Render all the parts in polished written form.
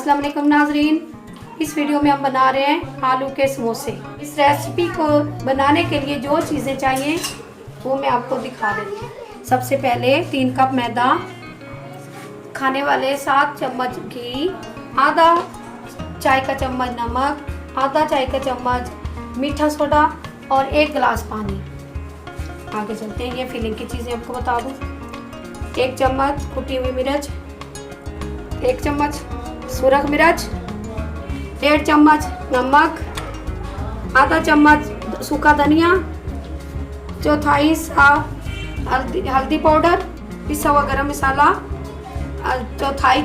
अस्सलाम वालेकुम नाजरीन। इस वीडियो में हम बना रहे हैं आलू के समोसे। इस रेसिपी को बनाने के लिए जो चीज़ें चाहिए वो मैं आपको दिखा देती हूँ। सबसे पहले 3 कप मैदा, खाने वाले 7 चम्मच घी, आधा चाय का चम्मच नमक, आधा चाय का चम्मच मीठा सोडा और 1 गिलास पानी। आगे चलते हैं, ये फिलिंग की चीज़ें आपको बता दूँ। 1 चम्मच कुटी हुई मिर्च, 1 चम्मच सूरख मिर्च, 1.5 चम्मच नमक, आधा चम्मच सूखा धनिया, चौथाई सा हल्दी पाउडर, पिसा हुआ गरम मसाला, चौथाई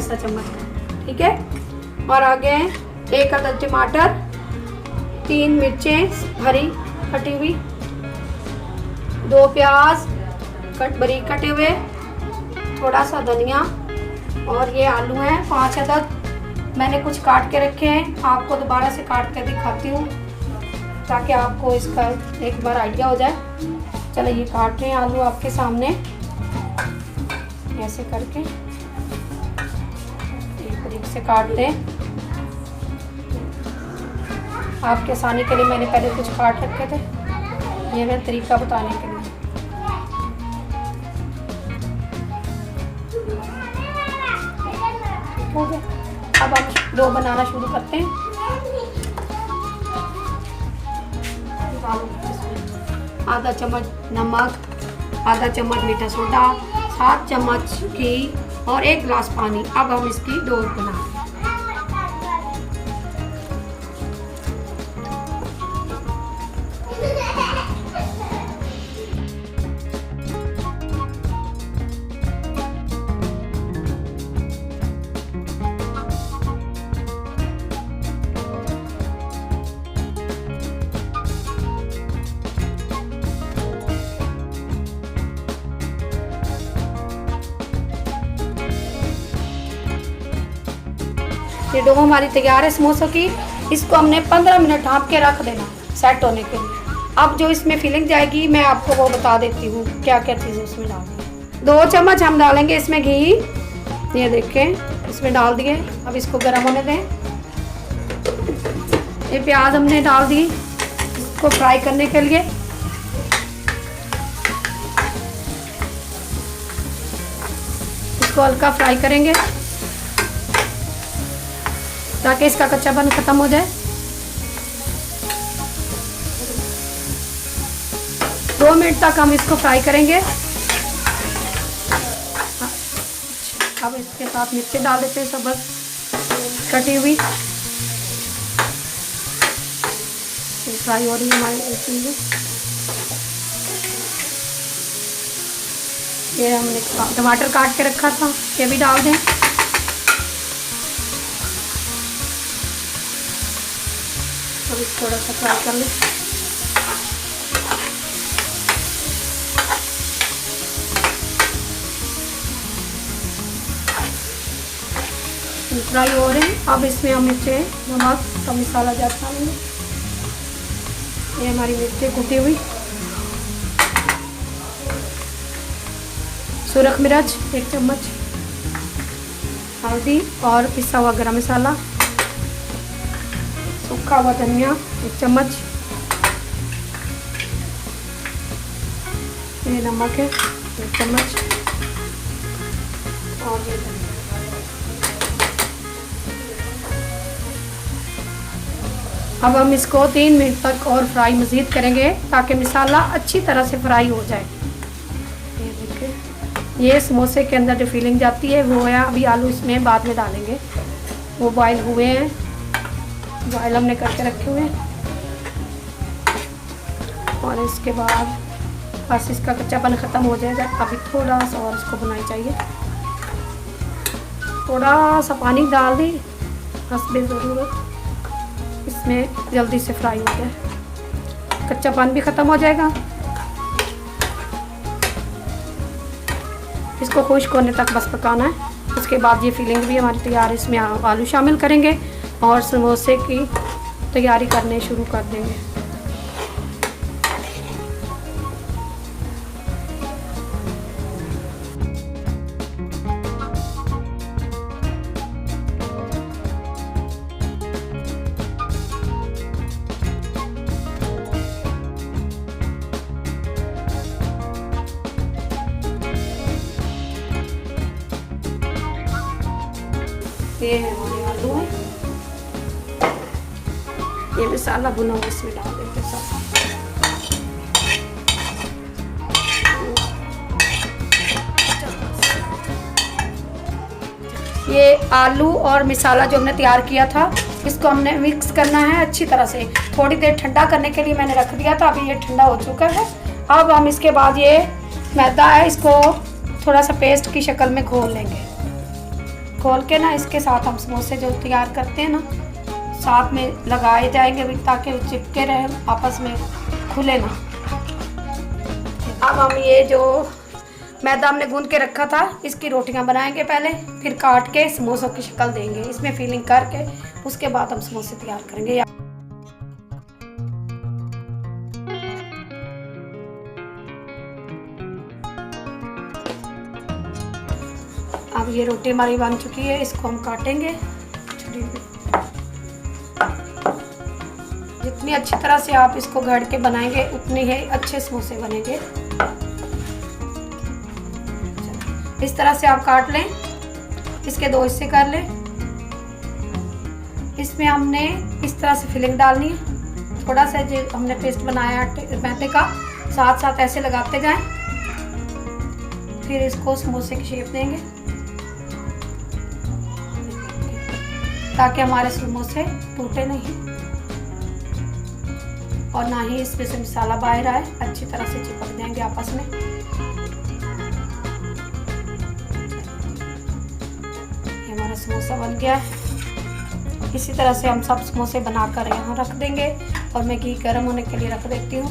सा चम्मच, ठीक है। और आगे 1 अदद टमाटर, 3 मिर्चें हरी कटी हुई, 2 प्याज बारीक कटे हुए, थोड़ा सा धनिया, और ये आलू हैं 5 अदद। मैंने कुछ काट के रखे हैं, आपको दोबारा से काट के दिखाती हूँ ताकि आपको इसका एक बार आइडिया हो जाए। चलो ये काट रहे हैं आलू आपके सामने, ऐसे करके एक तरीके से काटते हैं। आपके आसानी के लिए मैंने पहले कुछ काट रखे थे, ये मैं तरीका बताने के लिए। हो गया, अब हम डो बनाना शुरू करते हैं। आधा चम्मच नमक, आधा चम्मच मीठा सोडा, 7 चम्मच घी और 1 गिलास पानी। अब हम इसकी डो बनाएंगे। ये डो हमारी तैयार है समोसों की। इसको हमने 15 मिनट ढाँप के रख देना सेट होने के लिए। अब जो इसमें फिलिंग जाएगी मैं आपको वो बता देती हूँ क्या क्या चीज़ें इसमें डालनी। 2 चम्मच हम डालेंगे इसमें घी, ये देखें इसमें डाल दिए। अब इसको गर्म होने दें। ये प्याज हमने डाल दी इसको फ्राई करने के लिए। इसको हल्का फ्राई करेंगे ताकि इसका कच्चापन खत्म हो जाए। 2 मिनट तक हम इसको फ्राई करेंगे। अब इसके साथ मिर्चें डाल देते हैं सबक कटी हुई। फ्राई हो रही है हमारी चीज़ें। ये हमने टमाटर काट के रखा था, ये भी डाल दें। अब थोड़ा सा फ्राई कर लें। फ्राई हो रहे हैं। अब इसमें हम मिर्चें नमक का मसाला जाता है। ये हमारी मिर्चें कुटी हुई, सूरख मिर्च 1 चम्मच, हल्दी और पिसा हुआ गरम मसाला, सूखा हुआ धनिया 1 चम्मच, ये नमक है 1 चम्मच, और ये धनिया। अब हम इसको 3 मिनट तक और फ्राई मज़ीद करेंगे ताकि मसाला अच्छी तरह से फ्राई हो जाए। ये देखिए, ये समोसे के अंदर जो फिलिंग जाती है वो है। अभी आलू इसमें बाद में डालेंगे, वो बॉयल हुए हैं, बॉयल हमने करके रखे हुए हैं। और इसके बाद बस इसका कच्चापन ख़त्म हो जाएगा। अभी थोड़ा सा और इसको बनाई चाहिए। थोड़ा सा पानी डाल दी हस्बे ज़रूरत, इसमें जल्दी से फ्राई हो जाए, कच्चापन भी ख़त्म हो जाएगा। इसको खुश्क होने तक बस पकाना है। उसके बाद ये फिलिंग भी हमारी तैयार है। इसमें आलू शामिल करेंगे और समोसे की तैयारी करने शुरू कर देंगे। ये हमारे आलू हैं, ये मसाला भुना हुआ इसमें डाल देते हैं सब। ये आलू और मसाला जो हमने तैयार किया था, इसको हमने मिक्स करना है अच्छी तरह से। थोड़ी देर ठंडा करने के लिए मैंने रख दिया था, अभी ये ठंडा हो चुका है। अब हम इसके बाद ये मैदा है, इसको थोड़ा सा पेस्ट की शक्ल में घोल लेंगे। घोल के ना इसके साथ हम समोसे जो तैयार करते हैं ना, साथ में लगाए जाएंगे ताकि वो चिपके रहे, आपस में खुले ना। अब हम ये जो मैदा हमने गूंद के रखा था, इसकी रोटियां बनाएंगे पहले, फिर काट के समोसों की शक्ल देंगे, इसमें फिलिंग करके उसके बाद हम समोसे तैयार करेंगे। अब ये रोटी हमारी बन चुकी है, इसको हम काटेंगे। जितनी अच्छी तरह से आप इसको गढ़ के बनाएंगे उतने ही अच्छे समोसे बनेंगे। इस तरह से आप काट लें, इसके 2 हिस्से कर लें। इसमें हमने इस तरह से फिलिंग डालनी है, थोड़ा सा जो हमने पेस्ट बनाया मैदे का, साथ साथ ऐसे लगाते जाएं, फिर इसको समोसे की शेप देंगे ताकि हमारे समोसे टूटे नहीं और ना ही इसमें से मसाला बाहर आए, अच्छी तरह से चिपक जाएंगे आपस में। ये हमारा समोसा बन गया है। इसी तरह से हम सब समोसे बनाकर यहाँ रख देंगे और मैं घी गर्म होने के लिए रख देती हूँ।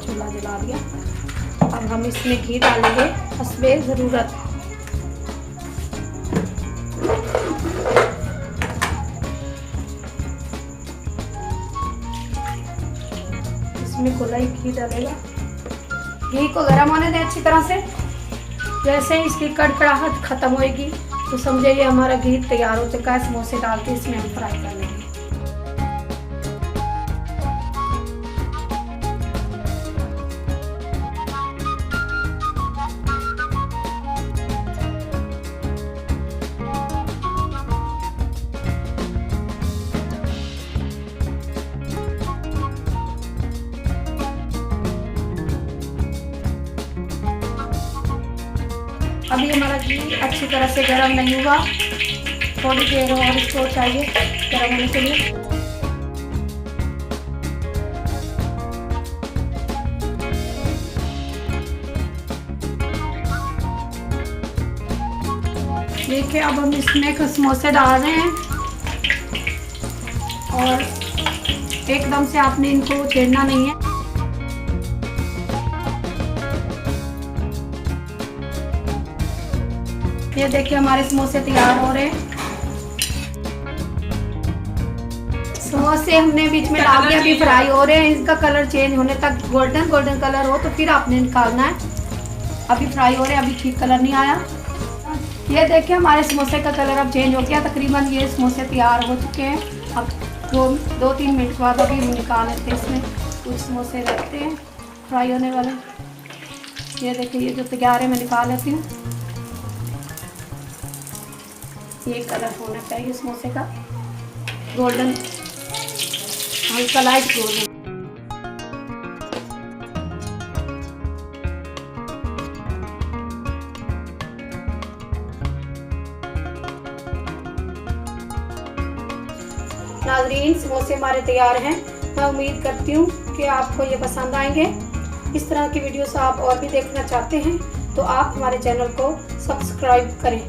चूल्हा जला दिया। अब हम इसमें घी डालेंगे हस्बे ज़रूरत। इसमें गोलाई घी डालेगा। घी को गर्म होने दें अच्छी तरह से। जैसे ही इसकी कड़कड़ाहट खत्म होएगी तो समझे ये हमारा घी तैयार हो चुका है। समोसे डाल के इसमें हम फ्राई कर लेंगे। अभी हमारा घी अच्छी तरह से गर्म नहीं हुआ, थोड़ी देर और इसको चाहिए गर्म होने के लिए। देखिए अब हम इसमें समोसे डाल रहे हैं और एकदम से आपने इनको छेड़ना नहीं है। ये देखिए हमारे समोसे तैयार हो रहे हैं। समोसे हमने बीच में डाल दिया, अभी फ्राई हो रहे हैं। इसका कलर चेंज होने तक गोल्डन गोल्डन कलर हो तो फिर आपने निकालना है। अभी फ्राई हो रहे हैं, अभी ठीक कलर नहीं आया। ये देखिए हमारे समोसे का कलर अब चेंज हो गया। तकरीबन ये समोसे तैयार हो चुके हैं। अब 2-3 मिनट बाद अभी हम निकाल लेते हैं। इसमें कुछ समोसे रखते हैं फ्राई होने वाले। ये देखिए ये जो तैयार है मैं निकाल लेती हूँ। ये कलर होना चाहिए समोसे का गोल्डन, हल्का लाइट गोल्डन। नाज़रीन समोसे हमारे तैयार हैं। मैं उम्मीद करती हूँ कि आपको ये पसंद आएंगे। इस तरह की वीडियोस आप और भी देखना चाहते हैं तो आप हमारे चैनल को सब्सक्राइब करें।